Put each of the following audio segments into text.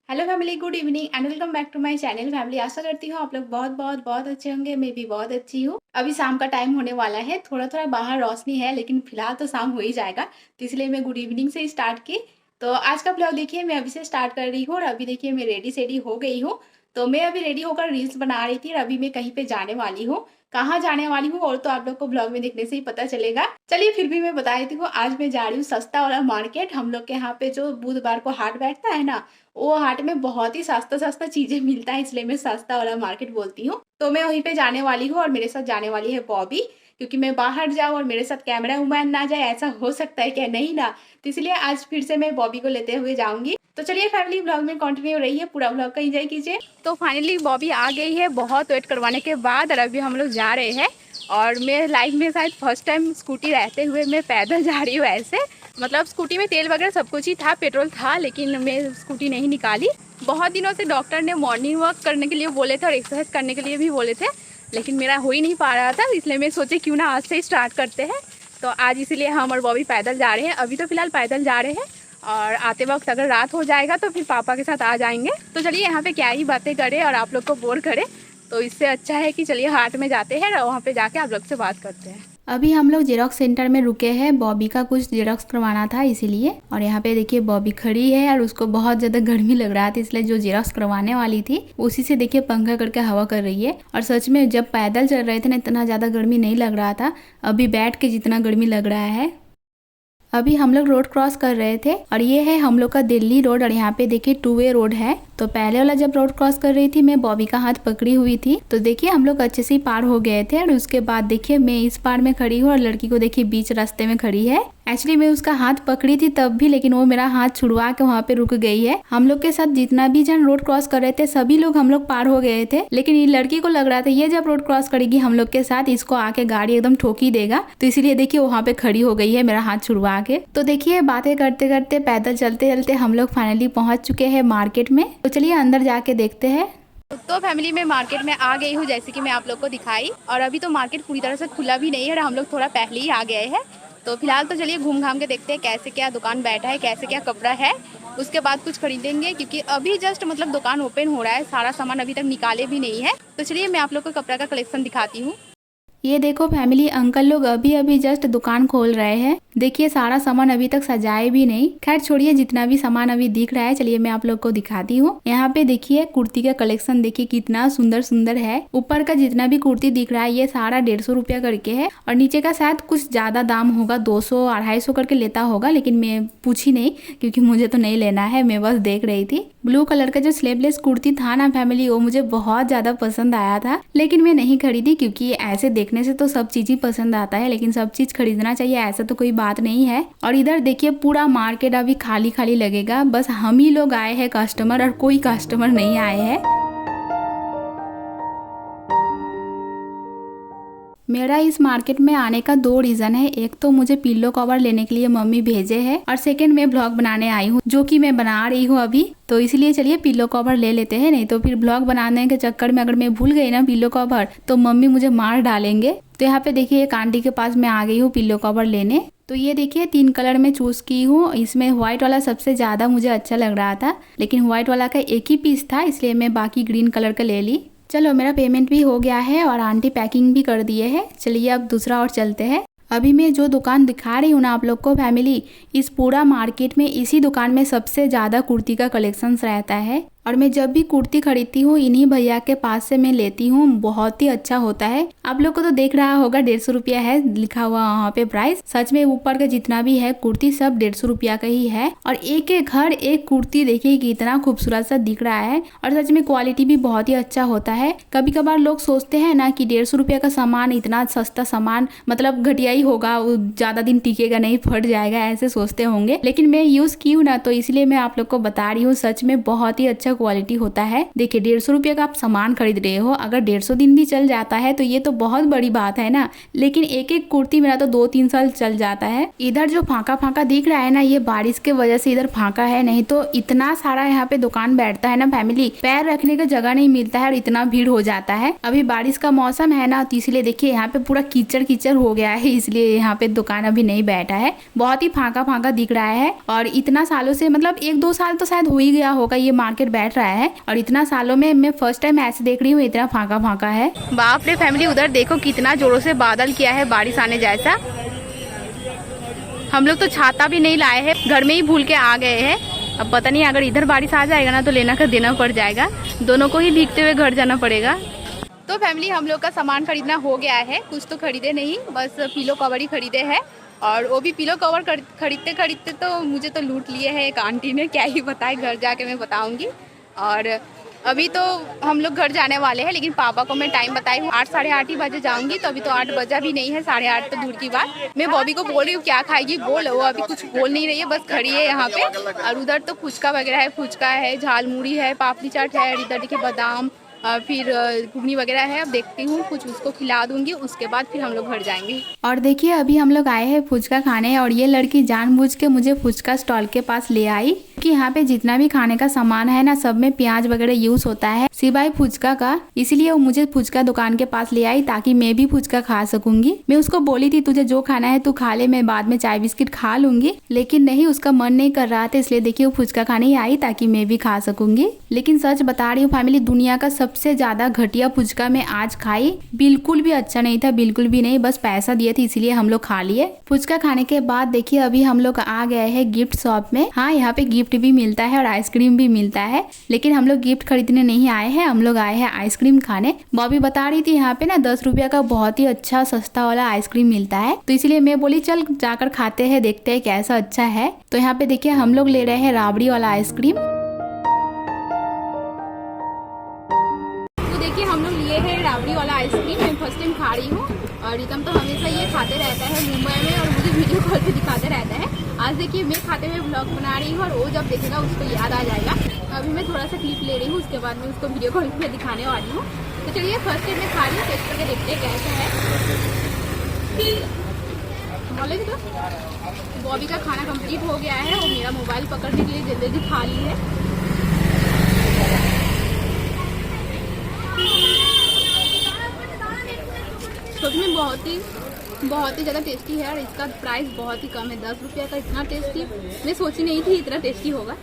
Hello family, good evening and welcome back to my channel family. आशा करती हूँ आप लोग बहुत बहुत बहुत अच्छे होंगे। मैं भी बहुत अच्छी हूँ। अभी शाम का टाइम होने वाला है, थोड़ा थोड़ा बाहर रोशनी है लेकिन फिलहाल तो शाम हो ही जाएगा, तो इसलिए मैं गुड इवनिंग से स्टार्ट की। तो आज का ब्लॉग देखिए मैं अभी से स्टार्ट कर रही हूँ और अभी देखिए मैं रेडी सेडी हो गई हूँ। तो मैं अभी रेडी होकर रील्स बना रही थी और अभी मैं कहीं पे जाने वाली हूँ। कहाँ जाने वाली हूँ और तो आप लोग को ब्लॉग में देखने से ही पता चलेगा। चलिए फिर भी मैं बता देती हूँ, आज मैं जा रही हूँ सस्ता वाला मार्केट। हम लोग के यहाँ पे जो बुधवार को हाट बैठता है ना, वो हाट में बहुत ही सस्ता सस्ता चीजें मिलता है, इसलिए मैं सस्ता वाला मार्केट बोलती हूँ। तो मैं वहीं पे जाने वाली हूँ और मेरे साथ जाने वाली है बॉबी। क्योंकि मैं बाहर जाऊँ और मेरे साथ कैमरा वुमैन ना जाए, ऐसा हो सकता है क्या? नहीं ना। तो इसलिए आज फिर से मैं बॉबी को लेते हुए जाऊंगी। तो चलिए फैमिली, ब्लॉग में कंटिन्यू रही है, पूरा ब्लॉग का एंजॉय कीजिए। तो फाइनली बॉबी आ गई है बहुत वेट करवाने के बाद और अभी हम लोग जा रहे हैं। और मैं लाइफ में शायद फर्स्ट टाइम स्कूटी रहते हुए मैं पैदल जा रही हूँ ऐसे। मतलब स्कूटी में तेल वगैरह सब कुछ ही था, पेट्रोल था, लेकिन मैं स्कूटी नहीं निकाली। बहुत दिनों से डॉक्टर ने मॉर्निंग वॉक करने के लिए बोले थे और एक्सरसाइज करने के लिए भी बोले थे, लेकिन मेरा हो ही नहीं पा रहा था, इसलिए मैं सोचे क्यों ना आज से ही स्टार्ट करते हैं। तो आज इसीलिए हम और बॉबी पैदल जा रहे हैं। अभी तो फिलहाल पैदल जा रहे हैं और आते वक्त अगर रात हो जाएगा तो फिर पापा के साथ आ जाएंगे। तो चलिए यहाँ पे क्या ही बातें करें और आप लोग को बोर करें, तो इससे अच्छा है कि चलिए हाट में जाते हैं और वहाँ पे जाके आप लोग से बात करते हैं। अभी हम लोग जेरोक्स सेंटर में रुके हैं, बॉबी का कुछ जेरोक्स करवाना था इसीलिए। और यहाँ पे देखिए बॉबी खड़ी है और उसको बहुत ज़्यादा गर्मी लग रहा था, इसलिए जो जेरोक्स करवाने वाली थी उसी से देखिए पंखा करके हवा कर रही है। और सच में जब पैदल चल रहे थे ना, इतना ज़्यादा गर्मी नहीं लग रहा था, अभी बैठ के जितना गर्मी लग रहा है। अभी हम लोग रोड क्रॉस कर रहे थे और ये है हम लोग का दिल्ली रोड और यहाँ पे देखिए 2 वे रोड है। तो पहले वाला जब रोड क्रॉस कर रही थी मैं बॉबी का हाथ पकड़ी हुई थी, तो देखिए हम लोग अच्छे से पार हो गए थे। और उसके बाद देखिए मैं इस पार में खड़ी हूँ और लड़की को देखिए बीच रास्ते में खड़ी है। एक्चुअली मैं उसका हाथ पकड़ी थी तब भी, लेकिन वो मेरा हाथ छुड़वा के वहाँ पे रुक गई है। हम लोग के साथ जितना भी जन रोड क्रॉस कर रहे थे सभी लोग हम लोग पार हो गए थे, लेकिन ये लड़की को लग रहा था ये जब रोड क्रॉस करेगी हम लोग के साथ इसको आके गाड़ी एकदम ठोकी देगा, तो इसीलिए देखिए वहाँ पे खड़ी हो गई है मेरा हाथ छुड़वा के। तो देखिए बातें करते करते पैदल चलते चलते हम लोग फाइनली पहुंच चुके हैं मार्केट में। तो चलिए अंदर जाके देखते हैं। तो फैमिली में मार्केट में आ गई हूँ जैसे कि मैं आप लोग को दिखाई, और अभी तो मार्केट पूरी तरह से खुला भी नहीं है और हम लोग थोड़ा पहले ही आ गए हैं। तो फिलहाल तो चलिए घूम घाम के देखते हैं कैसे क्या दुकान बैठा है, कैसे क्या कपड़ा है, उसके बाद कुछ खरीदेंगे। क्योंकि अभी जस्ट मतलब दुकान ओपन हो रहा है, सारा सामान अभी तक निकाले भी नहीं है। तो चलिए मैं आप लोग को कपड़ा का कलेक्शन दिखाती हूँ। ये देखो फैमिली, अंकल लोग अभी अभी जस्ट दुकान खोल रहे हैं। देखिए सारा सामान अभी तक सजाए भी नहीं। खैर छोड़िए, जितना भी सामान अभी दिख रहा है चलिए मैं आप लोग को दिखाती हूँ। यहाँ पे देखिए कुर्ती का कलेक्शन देखिए कितना सुंदर सुंदर है। ऊपर का जितना भी कुर्ती दिख रहा है ये सारा 150 रुपया करके है और नीचे का शायद कुछ ज्यादा दाम होगा, 200 250 करके लेता होगा, लेकिन मैं पूछी नहीं क्योंकि मुझे तो नहीं लेना है, मैं बस देख रही थी। ब्लू कलर का जो स्लीवलेस कुर्ती था ना फैमिली, वो मुझे बहुत ज्यादा पसंद आया था, लेकिन मैं नहीं खरीदी क्योंकि ऐसे देखने से तो सब चीज ही पसंद आता है, लेकिन सब चीज खरीदना चाहिए ऐसा तो कोई बात नहीं है। और इधर देखिए पूरा मार्केट अभी खाली खाली लगेगा, बस हम ही लोग आए हैं कस्टमर और कोई कस्टमर नहीं आए हैं। मेरा इस मार्केट में आने का 2 रीजन है। एक तो मुझे पिल्लो कवर लेने के लिए मम्मी भेजे है और सेकंड मैं ब्लॉग बनाने आई हूँ जो कि मैं बना रही हूँ अभी। तो इसलिए चलिए पिल्लो कवर ले लेते हैं, नहीं तो फिर ब्लॉग बनाने के चक्कर में अगर मैं भूल गई ना पिल्लो कवर तो मम्मी मुझे मार डालेंगे। तो यहाँ पे देखिए एक आंटी के पास मैं आ गई हूँ पिल्लो कवर लेने। तो ये देखिए 3 कलर में चूज की हूँ। इसमें व्हाइट वाला सबसे ज्यादा मुझे अच्छा लग रहा था, लेकिन व्हाइट वाला का एक ही पीस था इसलिए मैं बाकी ग्रीन कलर का ले ली। चलो मेरा पेमेंट भी हो गया है और आंटी पैकिंग भी कर दिए है। चलिए अब दूसरा और चलते हैं। अभी मैं जो दुकान दिखा रही हूँ ना आप लोग को फैमिली, इस पूरा मार्केट में इसी दुकान में सबसे ज्यादा कुर्ती का कलेक्शंस रहता है। और मैं जब भी कुर्ती खरीदती हूँ इन्हीं भैया के पास से मैं लेती हूँ, बहुत ही अच्छा होता है। आप लोग को तो देख रहा होगा 150 रुपया है लिखा हुआ वहाँ पे प्राइस। सच में ऊपर का जितना भी है कुर्ती सब 150 रुपया का ही है। और एक एक हर एक कुर्ती देखिए कितना खूबसूरत सा दिख रहा है और सच में क्वालिटी भी बहुत ही अच्छा होता है। कभी कभार लोग सोचते हैं ना कि 150 रुपया का सामान, इतना सस्ता सामान मतलब घटिया ही होगा, ज्यादा दिन टिकेगा नहीं, फट जाएगा, ऐसे सोचते होंगे। लेकिन मैं यूज की हूँ ना, तो इसलिए मैं आप लोग को बता रही हूँ, सच में बहुत ही अच्छा क्वालिटी होता है। देखिए 150 रुपये का आप सामान खरीद रहे हो, अगर 150 दिन भी चल जाता है तो ये तो बहुत बड़ी बात है ना। लेकिन एक एक कुर्ती मेरा तो 2-3 साल चल जाता है। इधर जो फांका फांका दिख रहा है ना, ये बारिश के वजह से इधर फांका है, नहीं तो इतना सारा यहाँ पे दुकान बैठता है ना फैमिली, पैर रखने का जगह नहीं मिलता है और इतना भीड़ हो जाता है। अभी बारिश का मौसम है ना, तो इसलिए देखिए यहाँ पे पूरा कीचड़ कीचड़ हो गया है, इसलिए यहाँ पे दुकान अभी नहीं बैठा है, बहुत ही फांका फांका दिख रहा है। और इतना सालों से मतलब 1-2 साल तो शायद हो ही गया होगा ये मार्केट बैठ रहा है और इतना सालों में मैं फर्स्ट टाइम ऐसे देख रही हूँ, इतना फाका फाका है। बाप रे फैमिली, उधर देखो कितना जोरों से बादल किया है, बारिश आने जैसा। हम लोग तो छाता भी नहीं लाए हैं, घर में ही भूल के आ गए हैं। अब पता नहीं अगर इधर बारिश आ जाएगा ना तो लेना कर देना पड़ जाएगा, दोनों को ही भीगते हुए घर जाना पड़ेगा। तो फैमिली हम लोग का सामान खरीदना हो गया है, कुछ तो खरीदे नहीं, बस पिलो कवर ही खरीदे हैं। और वो भी पिलो कवर खरीदते खरीदते तो मुझे तो लूट लिए है एक आंटी ने, क्या ही बताए, घर जाके मैं बताऊंगी। और अभी तो हम लोग घर जाने वाले हैं, लेकिन पापा को मैं टाइम बताई हूँ 8 साढ़े 8 ही बजे जाऊंगी, तो अभी तो 8 बजा भी नहीं है, 8:30 तो दूर की बात। मैं बॉबी को बोल रही हूँ क्या खाएगी बोल, वो अभी कुछ बोल नहीं रही है, बस खड़ी है यहाँ पे। और उधर तो फुचका वगैरह है, फुचका है, झालमुड़ी है, पापड़ी चाट है, इधर देखिए बादाम, फिर घुगनी वगैरह है। अब देखती हूँ कुछ उसको खिला दूंगी, उसके बाद फिर हम लोग घर जाएंगे। और देखिए अभी हम लोग आए हैं फुचका खाने, और ये लड़की जानबूझ के मुझे फुचका स्टॉल के पास ले आई, कि यहाँ पे जितना भी खाने का सामान है ना सब में प्याज वगैरह यूज होता है सिवाय फुचका का, इसलिए वो मुझे फुचका दुकान के पास ले आई ताकि मैं भी फुचका खा सकूंगी। मैं उसको बोली थी तुझे जो खाना है तू खा ले, मैं बाद में चाय बिस्किट खा लूंगी, लेकिन नहीं, उसका मन नहीं कर रहा था, इसलिए देखिए वो फुचका खाने ही आई ताकि मैं भी खा सकूंगी। लेकिन सच बता रही हूँ फैमिली, दुनिया का सबसे ज्यादा घटिया फुचका मैं आज खाई, बिल्कुल भी अच्छा नहीं था, बिल्कुल भी नहीं, बस पैसा दिए थे इसीलिए हम लोग खा लिए। फुचका खाने के बाद देखिए अभी हम लोग आ गए हैं गिफ्ट शॉप में। हाँ, यहाँ पे गिफ्ट भी मिलता है और आइसक्रीम भी मिलता है, लेकिन हम लोग गिफ्ट खरीदने नहीं आए हैं, हम लोग आए हैं आइसक्रीम खाने। बॉबी बता रही थी यहाँ पे ना 10 रुपया का बहुत ही अच्छा सस्ता वाला आइसक्रीम मिलता है, तो इसलिए मैं बोली चल जाकर खाते हैं, देखते हैं कैसा अच्छा है। तो यहाँ पे देखिए हम लोग ले रहे हैं राबड़ी वाला आइसक्रीम। देखिए हम लोग लिए हैं राबड़ी वाला आइसक्रीम, मैं फर्स्ट टाइम खा रही हूँ, और रितम तो हमेशा ये खाते रहता है मुंबई में और मुझे वीडियो कॉल पे दिखाते रहता है। आज देखिए मैं खाते हुए ब्लॉग बना रही हूँ और वो जब देखेगा उसको याद आ जाएगा। अभी मैं थोड़ा सा क्लिप ले रही हूँ, उसके बाद मैं उसको वीडियो कॉल पे दिखाने वाली हूँ। तो चलिए फर्स्ट टाइम मैं खा रही हूँ, टेस्ट करके देखते हैं कैसा है। बोले तो बॉबी का खाना कंप्लीट हो गया है, वो मेरा मोबाइल पकड़ने के लिए जल्दी जल्दी खा ली है। सच में बहुत ही ज़्यादा टेस्टी है, और इसका प्राइस बहुत ही कम है, 10 रुपया का इतना टेस्टी मैं सोची नहीं थी इतना टेस्टी होगा।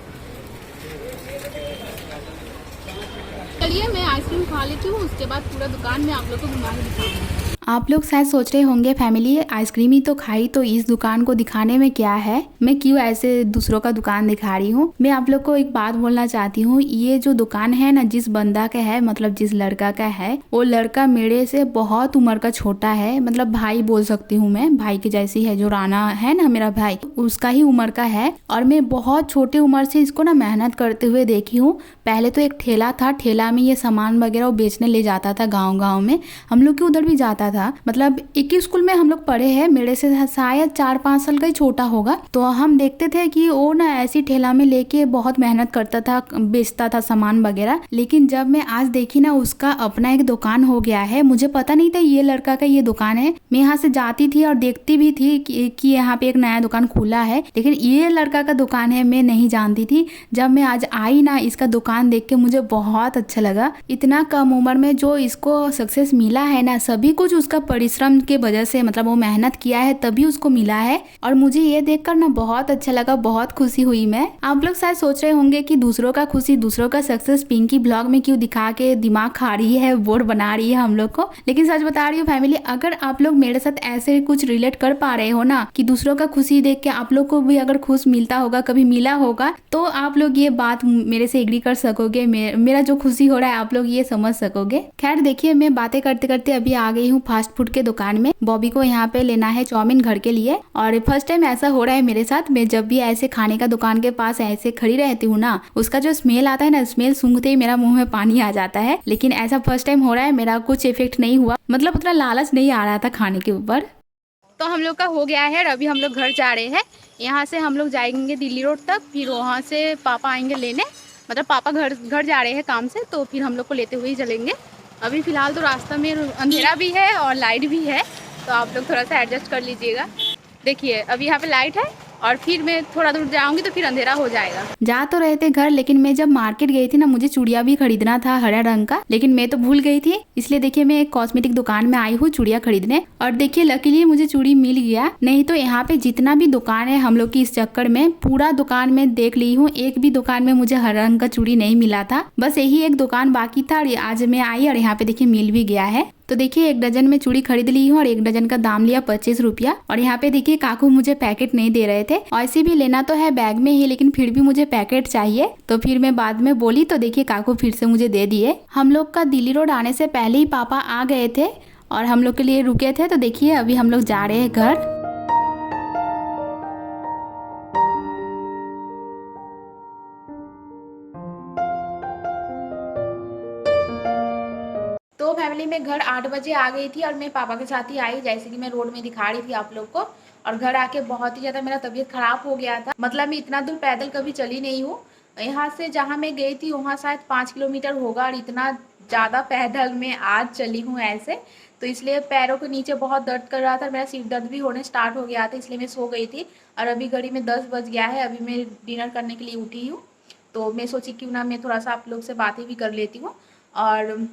चलिए मैं आइसक्रीम खा लेती हूँ, उसके बाद पूरा दुकान में आप लोग को घुमा के दिखाऊंगी। आप लोग शायद सोच रहे होंगे फैमिली आइसक्रीम ही तो खाई, तो इस दुकान को दिखाने में क्या है, मैं क्यों ऐसे दूसरों का दुकान दिखा रही हूँ। मैं आप लोग को एक बात बोलना चाहती हूँ, ये जो दुकान है ना जिस बंदा का है, मतलब जिस लड़का का है, वो लड़का मेरे से बहुत उम्र का छोटा है, मतलब भाई बोल सकती हूँ मैं, भाई की जैसी है। जो राना है ना मेरा भाई, उसका ही उम्र का है, और मैं बहुत छोटे उम्र से इसको ना मेहनत करते हुए देखी हूँ। पहले तो एक ठेला था, ठेला में ये सामान वगैरह वो बेचने ले जाता था गाँव में, हम लोग के उधर भी जाता था, मतलब एक ही स्कूल में हम लोग पढ़े हैं, मेरे से शायद 4-5 साल का ही छोटा होगा। तो हम देखते थे कि वो ना ऐसी ठेला में लेके बहुत मेहनत करता था, बेचता था सामान वगैरह। लेकिन जब मैं आज देखी ना उसका अपना एक दुकान हो गया है, मुझे पता नहीं था ये लड़का का ये दुकान है। मैं यहाँ से जाती थी और देखती भी थी कि यहाँ पे एक नया दुकान खुला है, लेकिन ये लड़का का दुकान है मैं नहीं जानती थी। जब मैं आज आई ना इसका दुकान देख के मुझे बहुत अच्छा लगा। इतना कम उम्र में जो इसको सक्सेस मिला है ना, सभी कुछ उसका परिश्रम के वजह से, मतलब वो मेहनत किया है तभी उसको मिला है। और मुझे ये देखकर ना बहुत अच्छा लगा, बहुत खुशी हुई मैं। आप लोग शायद सोच रहे होंगे कि दूसरों का खुशी, दूसरों का सक्सेस पिंकी ब्लॉग में क्यों दिखा के दिमाग खा रही है, बोर बना रही है हम लोग को। लेकिन सच बता रही हूँ फैमिली, अगर आप लोग मेरे साथ ऐसे कुछ रिलेट कर पा रहे हो ना कि दूसरों का खुशी देख के आप लोग को भी अगर खुश मिलता होगा, कभी मिला होगा, तो आप लोग ये बात मेरे से एग्री कर सकोगे, मेरा जो खुशी हो रहा है आप लोग ये समझ सकोगे। खैर देखिए मैं बातें करते करते अभी आ गई हूँ फास्ट फूड के दुकान में। बॉबी को यहाँ पे लेना है चाउमीन घर के लिए, और फर्स्ट टाइम ऐसा हो रहा है मेरे साथ। मैं जब भी ऐसे खाने का दुकान के पास ऐसे खड़ी रहती हूँ ना, उसका जो स्मेल आता है ना, स्मेल सूंघते ही मेरा मुंह में पानी आ जाता है। लेकिन ऐसा फर्स्ट टाइम हो रहा है, मेरा कुछ इफेक्ट नहीं हुआ, मतलब उतना लालच नहीं आ रहा था खाने के ऊपर। तो हम लोग का हो गया है और अभी हम लोग घर जा रहे हैं। यहाँ से हम लोग जाएंगे दिल्ली रोड तक, फिर वहाँ से पापा आएंगे लेने, मतलब पापा घर जा रहे हैं काम से, तो फिर हम लोग को लेते हुए ही चलेंगे। अभी फ़िलहाल तो रास्ता में अंधेरा भी है और लाइट भी है, तो आप लोग थोड़ा सा एडजस्ट कर लीजिएगा। देखिए अभी यहाँ पे लाइट है और फिर मैं थोड़ा दूर जाऊंगी तो फिर अंधेरा हो जाएगा। जा तो रहे थे घर, लेकिन मैं जब मार्केट गई थी ना, मुझे चूड़िया भी खरीदना था हरा रंग का, लेकिन मैं तो भूल गई थी। इसलिए देखिए मैं एक कॉस्मेटिक दुकान में आई हूँ चूड़िया खरीदने, और देखिए लकीली मुझे चूड़ी मिल गया। नहीं तो यहाँ पे जितना भी दुकान है हम लोग की, इस चक्कर में पूरा दुकान में देख ली हूँ, एक भी दुकान में मुझे हरा रंग का चूड़ी नहीं मिला था। बस यही एक दुकान बाकी था और आज मैं आई और यहाँ पे देखिए मिल भी गया है। तो देखिए 1 डजन में चूड़ी खरीद ली हूँ और 1 डजन का दाम लिया 25 रुपया। और यहाँ पे देखिए काकू मुझे पैकेट नहीं दे रहे थे, ऐसे भी लेना तो है बैग में ही, लेकिन फिर भी मुझे पैकेट चाहिए। तो फिर मैं बाद में बोली तो देखिए काकू फिर से मुझे दे दिए। हम लोग का दिल्ली रोड आने से पहले ही पापा आ गए थे और हम लोग के लिए रुके थे। तो देखिए अभी हम लोग जा रहे हैं घर। तो फैमिली में घर 8 बजे आ गई थी और मैं पापा के साथ ही आई, जैसे कि मैं रोड में दिखा रही थी आप लोग को। और घर आके बहुत ही ज़्यादा मेरा तबीयत खराब हो गया था। मतलब मैं इतना दूर पैदल कभी चली नहीं हूँ। यहाँ से जहाँ मैं गई थी वहाँ शायद 5 किलोमीटर होगा, और इतना ज़्यादा पैदल मैं आज चली हूँ ऐसे। तो इसलिए पैरों के नीचे बहुत दर्द कर रहा था, मेरा सिर दर्द भी होने स्टार्ट हो गया था, इसलिए मैं सो गई थी। और अभी घड़ी में 10 बज गया है, अभी मैं डिनर करने के लिए उठी हूँ। तो मैं सोची क्यों ना मैं थोड़ा सा आप लोग से बातें भी कर लेती हूँ। और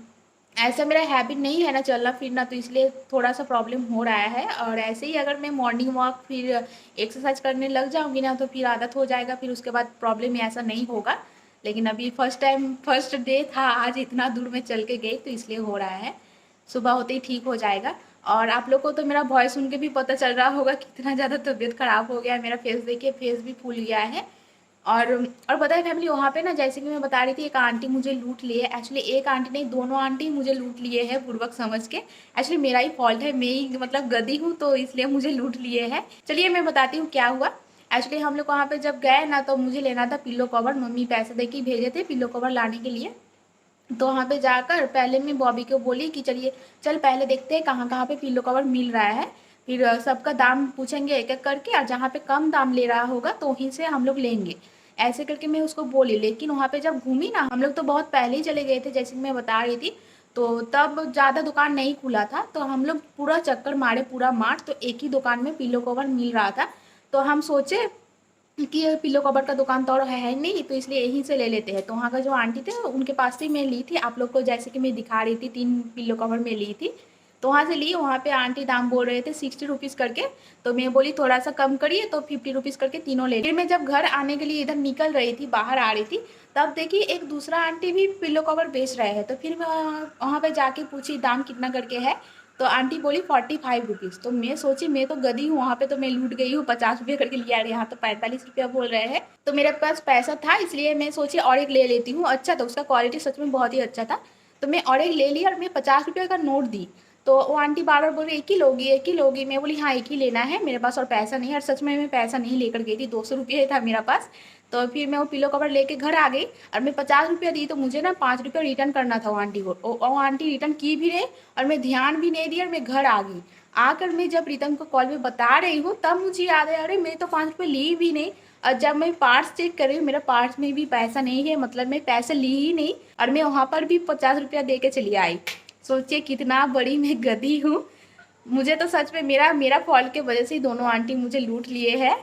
ऐसा मेरा हैबिट नहीं है ना चलना फिरना, तो इसलिए थोड़ा सा प्रॉब्लम हो रहा है। और ऐसे ही अगर मैं मॉर्निंग वॉक फिर एक्सरसाइज करने लग जाऊंगी ना, तो फिर आदत हो जाएगा, फिर उसके बाद प्रॉब्लम ऐसा नहीं होगा। लेकिन अभी फर्स्ट डे था आज, इतना दूर में चल के गई, तो इसलिए हो रहा है। सुबह होते ही ठीक हो जाएगा। और आप लोग को तो मेरा वॉइस सुन के भी पता चल रहा होगा कितना ज़्यादा तबीयत ख़राब हो गया है। मेरा फेस देखिए, फेस भी फूल गया है। और पता है फैमिली, वहाँ पे ना जैसे कि मैं बता रही थी, एक आंटी मुझे लूट लिए। एक्चुअली एक आंटी नहीं, दोनों आंटी मुझे लूट लिए हैं पूर्वक समझ के। एक्चुअली मेरा ही फॉल्ट है, मैं ही मतलब गधी हूँ, तो इसलिए मुझे लूट लिए हैं। चलिए मैं बताती हूँ क्या हुआ। एक्चुअली हम लोग वहाँ पे जब गए ना, तो मुझे लेना था पिल्लो कवर। मम्मी पैसे दे के भेजे थे पिल्लो कवर लाने के लिए। तो वहाँ पे जाकर पहले मैं बॉबी को बोली कि चलिए चल पहले देखते हैं कहाँ कहाँ पे पिल्लो कवर मिल रहा है, फिर सबका दाम पूछेंगे एक एक करके, और जहाँ पे कम दाम ले रहा होगा तो वहीं से हम लोग लेंगे। ऐसे करके मैं उसको बोली। लेकिन वहाँ पे जब घूमी ना, हम लोग तो बहुत पहले ही चले गए थे जैसे कि मैं बता रही थी, तो तब ज़्यादा दुकान नहीं खुला था। तो हम लोग पूरा चक्कर मारे, पूरा मार्ट, तो एक ही दुकान में पिल्लो कवर मिल रहा था। तो हम सोचे कि पिल्लो कवर का दुकान तो और है नहीं, तो इसलिए यहीं से ले लेते हैं। तो वहाँ का जो आंटी थे उनके पास से मैं ली थी, आप लोग को जैसे कि मैं दिखा रही थी 3 पिल्लो कवर में ली थी। तो वहाँ से ली। वहाँ पे आंटी दाम बोल रहे थे 60 रुपीज़ करके। तो मैं बोली थोड़ा सा कम करिए, तो 50 रुपीज़ करके तीनों ले। फिर मैं जब घर आने के लिए इधर निकल रही थी, बाहर आ रही थी, तब देखिए एक दूसरा आंटी भी पिल्लो कवर बेच रहे हैं। तो फिर मैं वहाँ पे जाके पूछी दाम कितना करके है। तो आंटी बोली 45 रुपीज़। तो मैं सोची मैं तो गधी हूँ, वहाँ पे तो मैं लूट गई हूँ, 50 रुपये करके लिया, यहाँ तो 45 रुपया बोल रहे हैं। तो मेरे पास पैसा था, इसलिए मैं सोची और एक ले लेती हूँ। अच्छा, तो उसका क्वालिटी सच में बहुत ही अच्छा था। तो मैं और एक ले ली और मैं 50 रुपये का नोट दी। तो वो आंटी बार बार बोल रही एक ही लोगी, एक ही लोगी। मैं बोली हाँ एक ही लेना है, मेरे पास और पैसा नहीं है। और सच में मैं पैसा नहीं लेकर गई थी, 200 रुपये था मेरा पास। तो फिर मैं वो पिलो कवर लेके घर आ गई और मैं 50 रुपया दी। तो मुझे ना 5 रुपया रिटर्न करना था वो आंटी को। वो आंटी रिटर्न की भी नहीं और मैं ध्यान भी नहीं दी, और मैं घर आ गई। आकर मैं जब रिटर्न को कॉल में बता रही हूँ, तब मुझे याद है अरे मैं तो 5 रुपये ली भी नहीं। और जब मैं पार्स चेक कर रही हूँ, मेरा पार्स में भी पैसा नहीं है, मतलब मैं पैसे ली ही नहीं, और मैं वहाँ पर भी 50 रुपया दे के चली आई। सोचिए कितना बड़ी मैं गधी हूँ। मुझे तो सच में मेरा फॉल्ट के वजह से ही दोनों आंटी मुझे लूट लिए हैं।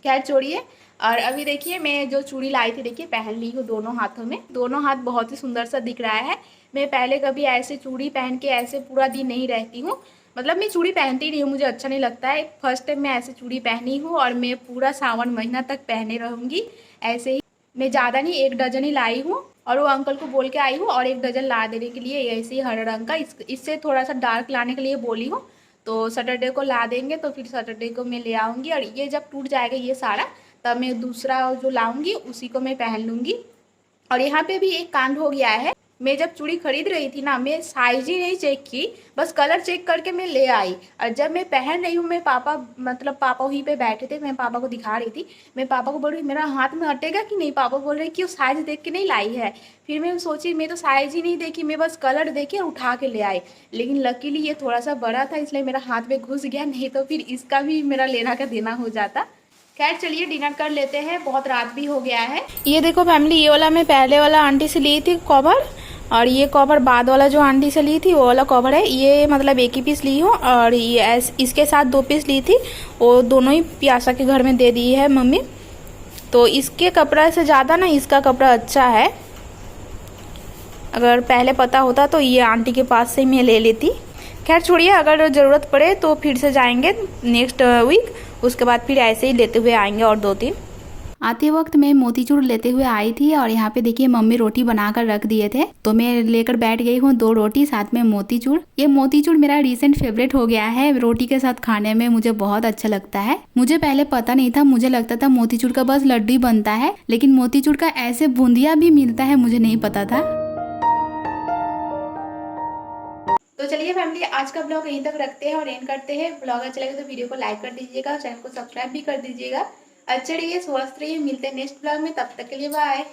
खैर छोड़िए। और अभी देखिए मैं जो चूड़ी लाई थी, देखिए पहन ली हूँ दोनों हाथों में। दोनों हाथ बहुत ही सुंदर सा दिख रहा है। मैं पहले कभी ऐसे चूड़ी पहन के ऐसे पूरा दिन नहीं रहती हूँ, मतलब मैं चूड़ी पहनती नहीं हूँ, मुझे अच्छा नहीं लगता है। फर्स्ट टाइम मैं ऐसे चूड़ी पहनी हूँ और मैं पूरा सावन महीना तक पहने रहूँगी ऐसे ही। मैं ज़्यादा नहीं, 1 डजन ही लाई हूँ, और वो अंकल को बोल के आई हूँ और 1 डजन ला देने के लिए, ऐसे ही हरे रंग का। इससे थोड़ा सा डार्क लाने के लिए बोली हूँ। तो सैटरडे को ला देंगे, तो फिर सैटरडे को मैं ले आऊँगी। और ये जब टूट जाएगा ये सारा, तब मैं दूसरा जो लाऊंगी उसी को मैं पहन लूँगी। और यहाँ पे भी एक कांड हो गया है। मैं जब चूड़ी खरीद रही थी ना, मैं साइज ही नहीं चेक की, बस कलर चेक करके मैं ले आई। और जब मैं पहन रही हूँ, मैं पापा वहीं पे बैठे थे, मैं पापा को दिखा रही थी। मैं पापा को बोल रही मेरा हाथ में अटेगा कि नहीं, पापा बोल रहे कि वो साइज देख के नहीं लाई है। फिर मैं सोची मैं तो साइज ही नहीं देखी, मैं बस कलर देखी और उठा के ले आई। लेकिन लकीली ये थोड़ा सा बड़ा था, इसलिए मेरा हाथ में घुस गया, नहीं तो फिर इसका भी मेरा लेना का देना हो जाता। खैर चलिए डिनर कर लेते हैं, बहुत रात भी हो गया है। ये देखो फैमिली, ये वाला मैं पहले वाला आंटी से ली थी कवर, और ये कवर बाद वाला जो आंटी से ली थी वो वाला कवर है, ये मतलब एक ही पीस ली हूँ। और ये इसके साथ 2 पीस ली थी, वो दोनों ही प्यासा के घर में दे दी है मम्मी। तो इसके कपड़ा से ज़्यादा ना इसका कपड़ा अच्छा है। अगर पहले पता होता तो ये आंटी के पास से मैं ले लेती। खैर छोड़िए, अगर ज़रूरत पड़े तो फिर से जाएंगे नेक्स्ट वीक, उसके बाद फिर ऐसे ही लेते हुए आएंगे और 2-3। आते वक्त मैं मोतीचूर लेते हुए आई थी और यहाँ पे देखिए मम्मी रोटी बनाकर रख दिए थे, तो मैं लेकर बैठ गई हूँ 2 रोटी साथ में मोतीचूर। ये मोतीचूर मेरा रिसेंट फेवरेट हो गया है, रोटी के साथ खाने में मुझे बहुत अच्छा लगता है। मुझे पहले पता नहीं था, मुझे लगता था मोतीचूर का बस लड्डू ही बनता है, लेकिन मोतीचूर का ऐसे बूंदिया भी मिलता है, मुझे नहीं पता था। तो चलिए फैमिली, आज का ब्लॉग यहीं तक रखते हैं और एंड करते हैं। ब्लॉग अच्छा लगे तो वीडियो को लाइक कर दीजिएगा, चैनल को सब्सक्राइब भी कर दीजिएगा। अच्छे रहिए, स्वस्थ रहिए, मिलते हैं नेक्स्ट ब्लॉग में, तब तक के लिए बाय।